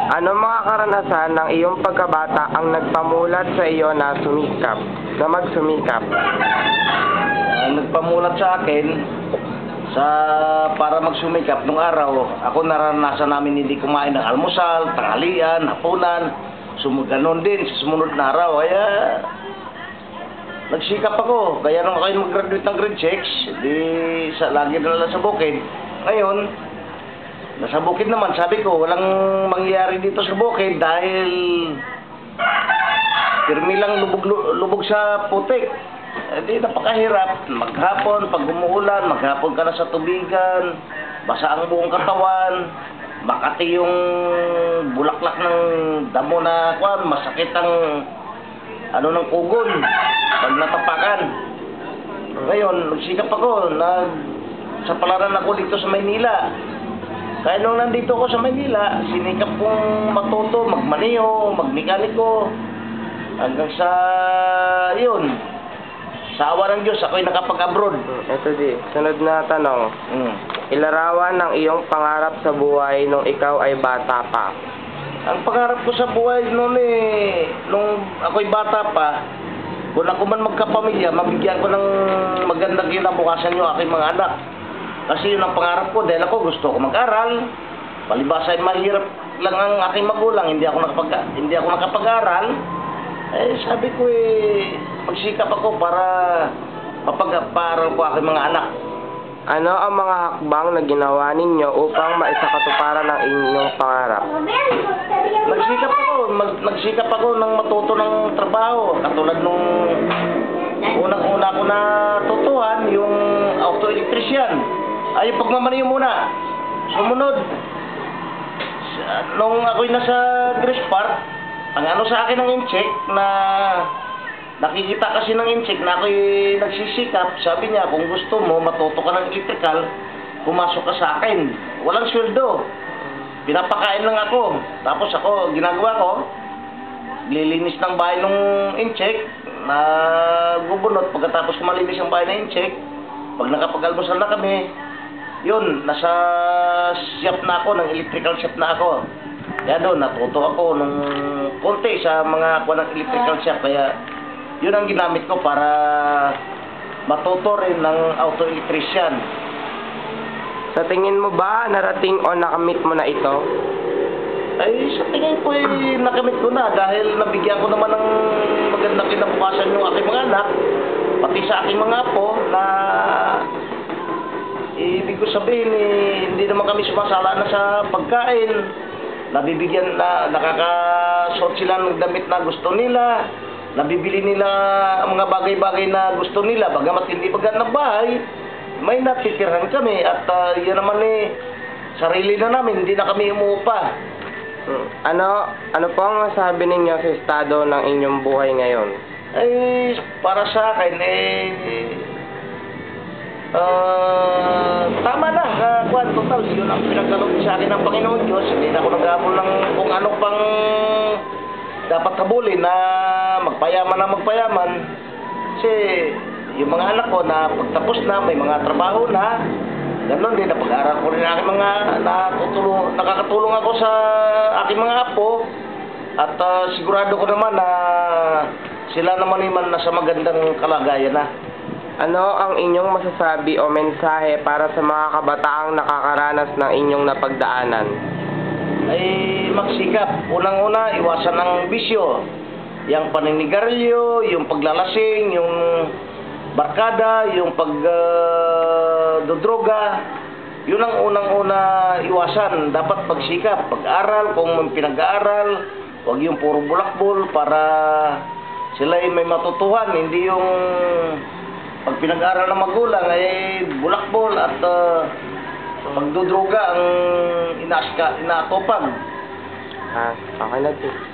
Ano mga karanasan ng iyong pagkabata ang nagpamulat sa iyo na magsumikap? Nagpamulat sa akin para magsumikap nung araw. Ako naranasan namin hindi kumain ng almusal, tanghalian, hapunan. Ganon din sa sumunod na araw. Kaya nagsikap ako. Kaya nung ako mag-graduate ng grade 6, lagi na lang sa bukid. Ngayon, nasa bukid naman, sabi ko, walang mangyayari dito sa bukid dahil pirmi lang lubog sa putik. Di napakahirap. Maghapon, pag umuulan, maghapon ka na sa tubigan, basa ang buong katawan, makati yung bulaklak ng damo na masakit ang ng kugon pag natapakan. Ngayon, nagsikap ako, sa palaran ako dito sa Maynila. Kaya nung nandito ako sa Maynila, sinikap kong matuto, magmaneho, magmekaniko, hanggang sa yun. Sa awa ng Diyos, ako'y nakapag-abroad. Ito sunod na tanong. Ilarawan ng iyong pangarap sa buhay nung ikaw ay bata pa. Ang pangarap ko sa buhay nung ako'y bata pa, kung ako man magkapamilya, mabigyan ko ng magandang kinabukasan yung aking mga anak. Kasi yun ang pangarap ko, dahil ako gusto ko mag-aral. Palibasa ay mahirap lang ang aking magulang, hindi ako nakapag-aral. Sabi ko magsikap ako para mapag-aral ko aking mga anak. Ano ang mga hakbang na ginawa ninyo upang maisakatuparan ang inyong pangarap? Nagsikap ako ng matuto ng trabaho. Katulad nung unang-una ko na tutuhan, yung auto-electrician. Yung pagmamaniho muna. Sumunod, nung ako'y nasa Grace Park, ang sa akin ng incheck na nakikita kasi ng incheck na ako'y nagsisikap, sabi niya, kung gusto mo matuto ka ng electrical, pumasok ka sa akin. Walang sweldo. Pinapakain lang ako. Tapos ako, ginagawa ko, lilinis ng bahay ng incheck, na bubunot. Pagkatapos kumalinis ang bahay ng incheck, pag nakapag-almusal na kami, yun, nasa shop na ako, ng electrical shop na ako. Kaya doon, natuto ako nung konti sa mga ng electrical shop. Kaya yun ang ginamit ko para matuto rin ng auto-electrician. Sa tingin mo ba, narating o nakamit mo na ito? Sa tingin ko nakamit ko na dahil nabigyan ko naman ng magandang kinabukasan yung aking mga anak, pati sa aking mga apo na ibig ko sabihin hindi naman kami sumasala na sa pagkain. Nabibigyan na nakakasuot sila ng damit na gusto nila, nabibili nila ang mga bagay-bagay na gusto nila, bagamat hindi maganda ng bahay, may natitirahan kami at yan naman sarili na namin, hindi na kami umuupa. Ano po ang masabi ninyo sa estado ng inyong buhay ngayon? Para sa akin tama na, total, yun ang pinagkaloob sa akin ng Panginoon Diyos. Hindi na ako naghabol ng kung ano pang dapat kabulin na magpayaman. Kasi yung mga anak ko na pagtapos na, may mga trabaho na, ganoon din, napag-aral ko rin ang aking mga nakakatulong ako sa aking mga apo. At sigurado ko naman na sila naman nasa magandang kalagayan na. Ano ang inyong masasabi o mensahe para sa mga kabataang nakakaranas ng inyong napagdaanan? Magsikap. Unang-una, iwasan ng bisyo. Yung paninigarilyo, yung paglalasing, yung barkada, yung pagdodroga. Yun ang unang-una iwasan. Dapat pagsikap, pag-aral, kung may pinag-aaral, huwag yung puro bulakbol para sila may matutuhan. Hindi yung pag pinag-aaral ng magulang bulakbol at magdodroga ang inaatupag. Okay na